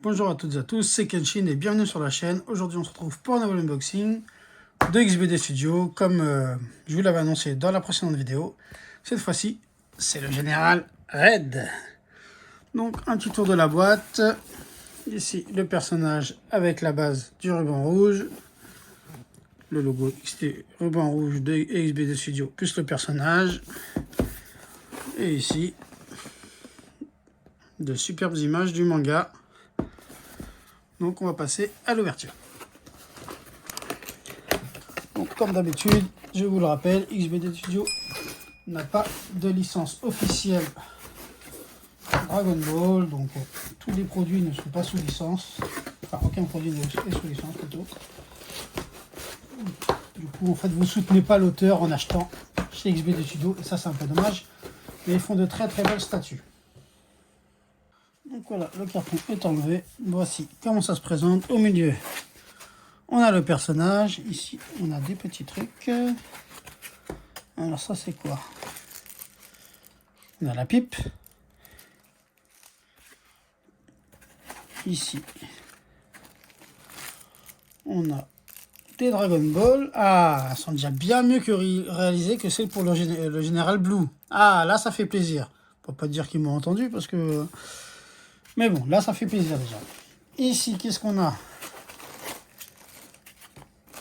Bonjour à toutes et à tous, c'est Kenshin et bienvenue sur la chaîne. Aujourd'hui on se retrouve pour un nouvel unboxing de XBD Studio. Comme je vous l'avais annoncé dans la précédente vidéo, cette fois-ci c'est le Général Red. Donc un petit tour de la boîte. Ici le personnage avec la base du ruban rouge. Le logo XT ruban rouge de XBD Studio plus le personnage. Et ici de superbes images du manga. Donc on va passer à l'ouverture. Donc comme d'habitude, je vous le rappelle, XBD Studio n'a pas de licence officielle Dragon Ball, donc tous les produits ne sont pas sous licence, enfin aucun produit n'est sous licence plutôt. Du coup en fait vous ne soutenez pas l'auteur en achetant chez XBD Studio et ça c'est un peu dommage, mais ils font de très belles statues. Donc voilà, le carton est enlevé, voici comment ça se présente. Au milieu on a le personnage, ici on a des petits trucs. Alors ça c'est quoi? On a la pipe. Ici on a des Dragon Ball. Ah, elles sont déjà bien mieux que réalisées que celles pour le Général Blue. Ah, là ça fait plaisir. Faut pas dire qu'ils m'ont entendu parce que... Mais bon, là ça fait plaisir déjà. Ici, qu'est-ce qu'on a?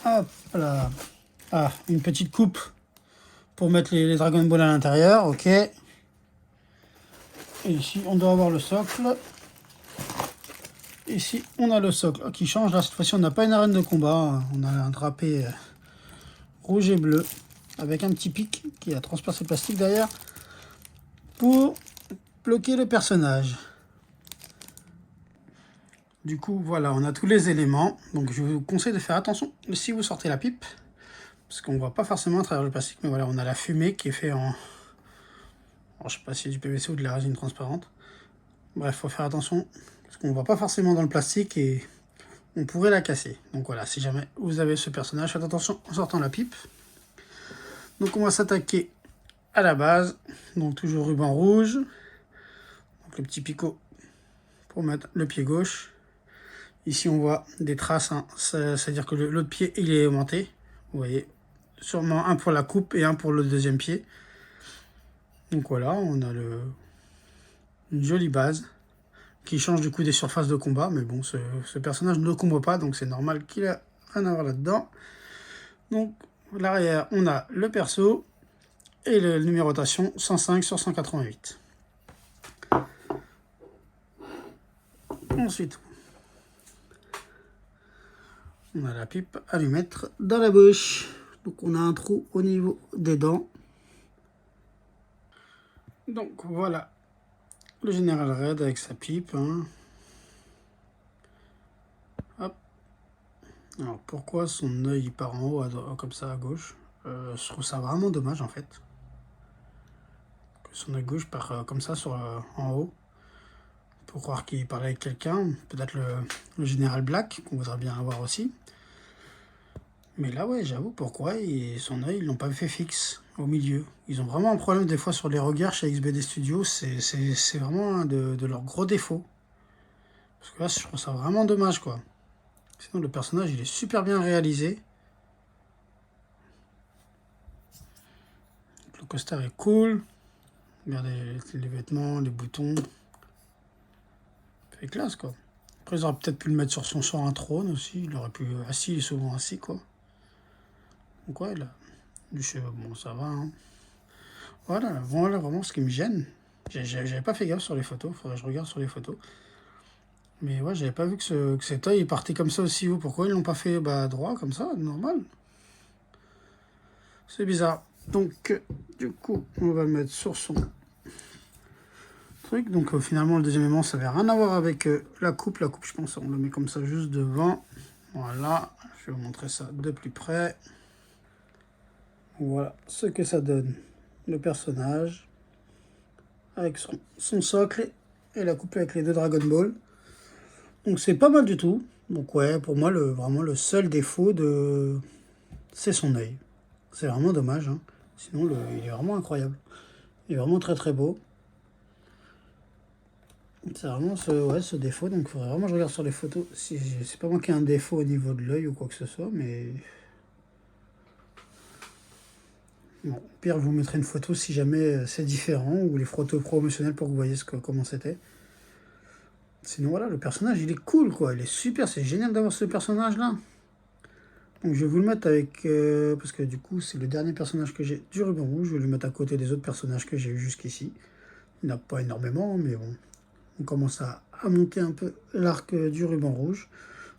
Hop là. Ah, une petite coupe pour mettre les Dragon Ball à l'intérieur, ok. Et ici, on doit avoir le socle. Ici, on a le socle qui change. Là, cette fois-ci, on n'a pas une arène de combat. On a un drapé rouge et bleu avec un petit pic qui a transpercé le plastique derrière pour bloquer le personnage. Du coup, voilà, on a tous les éléments. Donc, je vous conseille de faire attention si vous sortez la pipe, parce qu'on ne voit pas forcément à travers le plastique. Mais voilà, on a la fumée qui est faite en... Alors, je sais pas si c'est du PVC ou de la résine transparente. Bref, il faut faire attention, parce qu'on ne voit pas forcément dans le plastique et on pourrait la casser. Donc voilà, si jamais vous avez ce personnage, faites attention en sortant la pipe. Donc on va s'attaquer à la base. Donc toujours ruban rouge. Donc le petit picot pour mettre le pied gauche. Ici on voit des traces, hein. C'est-à-dire que l'autre pied il est aimanté. Vous voyez, sûrement un pour la coupe et un pour le deuxième pied. Donc voilà, on a une jolie base qui change du coup des surfaces de combat. Mais bon, ce personnage ne combat pas, donc c'est normal qu'il a rien à voir là-dedans. Donc l'arrière, on a le perso et le numérotation 105 sur 188. Ensuite, on a la pipe à lui mettre dans la bouche. Donc on a un trou au niveau des dents. Donc voilà le Général Red avec sa pipe. Hein. Hop. Alors pourquoi son œil part en haut comme ça à gauche? Je trouve ça vraiment dommage en fait. Que son œil gauche part comme ça en haut. Pour croire qu'il parlait avec quelqu'un. Peut-être le Général Black qu'on voudrait bien avoir aussi. Mais là, ouais, j'avoue, pourquoi son œil, ils l'ont pas fait fixe au milieu. Ils ont vraiment un problème des fois sur les regards chez XBD Studio. C'est vraiment un de leurs gros défauts. Parce que là, je trouve ça vraiment dommage, quoi. Sinon, le personnage, il est super bien réalisé. Le coaster est cool. Regardez les vêtements, les boutons. C'est classe, quoi. Après, ils auraient peut-être pu le mettre sur un trône aussi. Il aurait pu assis, il est souvent assis, quoi. Donc ouais, là, du cheveu, bon, ça va, hein. Voilà vraiment ce qui me gêne. J'avais pas fait gaffe sur les photos, faudrait que je regarde sur les photos. Mais ouais, j'avais pas vu que cet œil partait comme ça aussi haut. Pourquoi ils l'ont pas fait droit, comme ça, normal? C'est bizarre. Donc, du coup, on va le mettre sur son truc. Donc, finalement, le deuxième élément, ça n'avait rien à voir avec la coupe. La coupe, je pense, on le met comme ça juste devant. Voilà, je vais vous montrer ça de plus près. Voilà ce que ça donne. Le personnage avec son socle et la coupe avec les deux Dragon Ball. Donc c'est pas mal du tout. Donc ouais, pour moi, vraiment le seul défaut c'est son œil. C'est vraiment dommage. Hein. Sinon, il est vraiment incroyable. Il est vraiment très beau. C'est vraiment ce défaut, donc il faudrait vraiment que je regarde sur les photos si c'est pas moi qui ai un défaut au niveau de l'œil ou quoi que ce soit, mais bon, au pire je vous mettrai une photo si jamais c'est différent, ou les photos promotionnelles pour que vous voyez comment c'était. Sinon voilà, le personnage il est cool quoi, il est super, c'est génial d'avoir ce personnage là. Donc je vais vous le mettre avec, parce que du coup c'est le dernier personnage que j'ai du ruban rouge, je vais le mettre à côté des autres personnages que j'ai eu jusqu'ici. Il n'y en a pas énormément, mais bon, on commence à monter un peu l'arc du ruban rouge.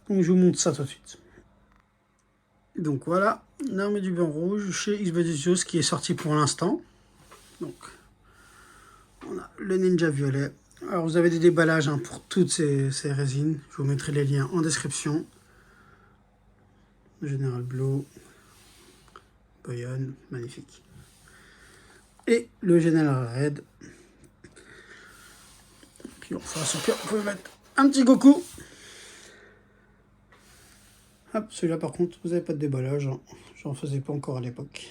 Donc je vous montre ça tout de suite. Donc voilà, l'armée du ruban rouge chez XBD Studios qui est sorti pour l'instant. Donc on a le ninja violet. Alors vous avez des déballages pour toutes ces résines. Je vous mettrai les liens en description. Le Général Blue, Boyon, magnifique. Et le Général Red. Puis on fera super, vous pouvez mettre un petit Goku. Hop, celui-là par contre, vous n'avez pas de déballage, hein. J'en faisais pas encore à l'époque.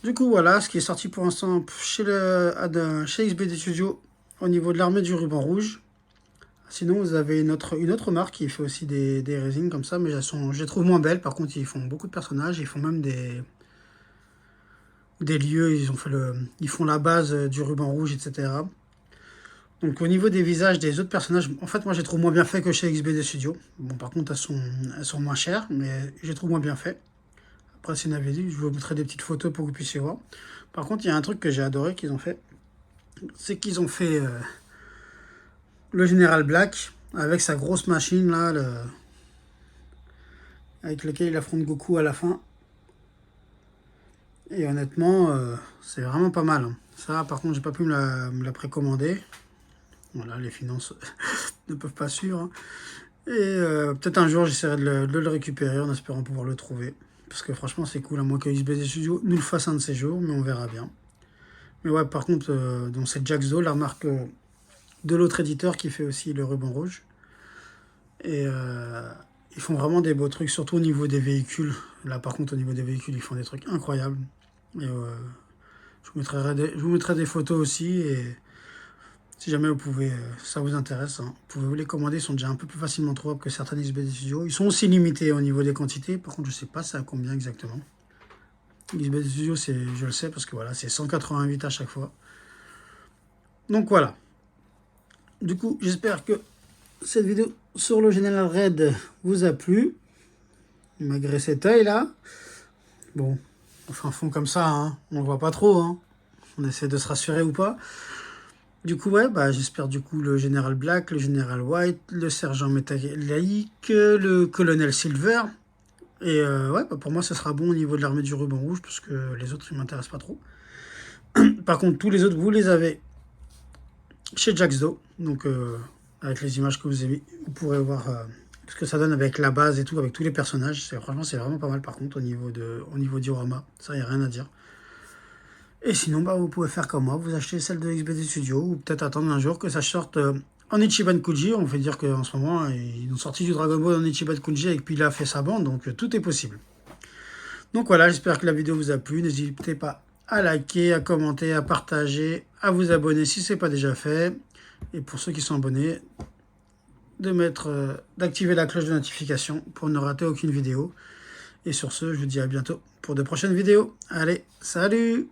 Du coup voilà, ce qui est sorti pour l'instant chez XBD Studios au niveau de l'armée du ruban rouge. Sinon vous avez une autre marque qui fait aussi des résines comme ça, mais je les trouve moins belles. Par contre ils font beaucoup de personnages, ils font même des lieux, ils font la base du ruban rouge, etc. Donc au niveau des visages des autres personnages, en fait moi je les trouve moins bien faits que chez XBD Studios. Bon par contre elles sont moins chères, mais je les trouve moins bien faits. Après si vous n'avez dit, je vous mettrai des petites photos pour que vous puissiez voir. Par contre il y a un truc que j'ai adoré qu'ils ont fait, c'est qu'ils ont fait le Général Black avec sa grosse machine là, avec lequel il affronte Goku à la fin. Et honnêtement, c'est vraiment pas mal, hein. Ça par contre j'ai pas pu me la précommander. Voilà, les finances ne peuvent pas suivre, hein. Et peut-être un jour j'essaierai de le récupérer en espérant pouvoir le trouver. Parce que franchement c'est cool, à moins que XBD Studios nous le fasse un de ces jours, mais on verra bien. Mais ouais, par contre, donc c'est Jaxdo, la marque de l'autre éditeur qui fait aussi le ruban rouge. Et ils font vraiment des beaux trucs, surtout au niveau des véhicules. Là par contre au niveau des véhicules, ils font des trucs incroyables. Et je vous mettrai des photos aussi, et si jamais vous pouvez, ça vous intéresse, hein, vous pouvez vous les commander, ils sont déjà un peu plus facilement trouvables que certains XBD Studios. Ils sont aussi limités au niveau des quantités, par contre je sais pas c'est à combien exactement. XBD Studios, je le sais parce que voilà, c'est 188 à chaque fois. Donc voilà. Du coup, j'espère que cette vidéo sur le Général Red vous a plu. Malgré cet œil là. Bon, on fait un fond comme ça, hein, on le voit pas trop, hein. On essaie de se rassurer ou pas. Du coup, ouais, bah, j'espère du coup le Général Black, le Général White, le Sergent Métallique, le Colonel Silver. Et ouais, bah, pour moi, ce sera bon au niveau de l'armée du ruban rouge, parce que les autres, ils m'intéressent pas trop. Par contre, tous les autres, vous les avez chez Jaxdo. Donc, avec les images que vous avez, vous pourrez voir ce que ça donne avec la base et tout, avec tous les personnages. Franchement, c'est vraiment pas mal par contre au niveau diorama. Ça, il n'y a rien à dire. Et sinon, bah, vous pouvez faire comme moi, vous achetez celle de XBD Studio, ou peut-être attendre un jour que ça sorte en Ichiban Kuji. On fait dire qu'en ce moment, ils ont sorti du Dragon Ball en Ichiban Kuji, et puis il a fait sa bande, donc tout est possible. Donc voilà, j'espère que la vidéo vous a plu. N'hésitez pas à liker, à commenter, à partager, à vous abonner si ce n'est pas déjà fait. Et pour ceux qui sont abonnés, d'activer la cloche de notification pour ne rater aucune vidéo. Et sur ce, je vous dis à bientôt pour de prochaines vidéos. Allez, salut!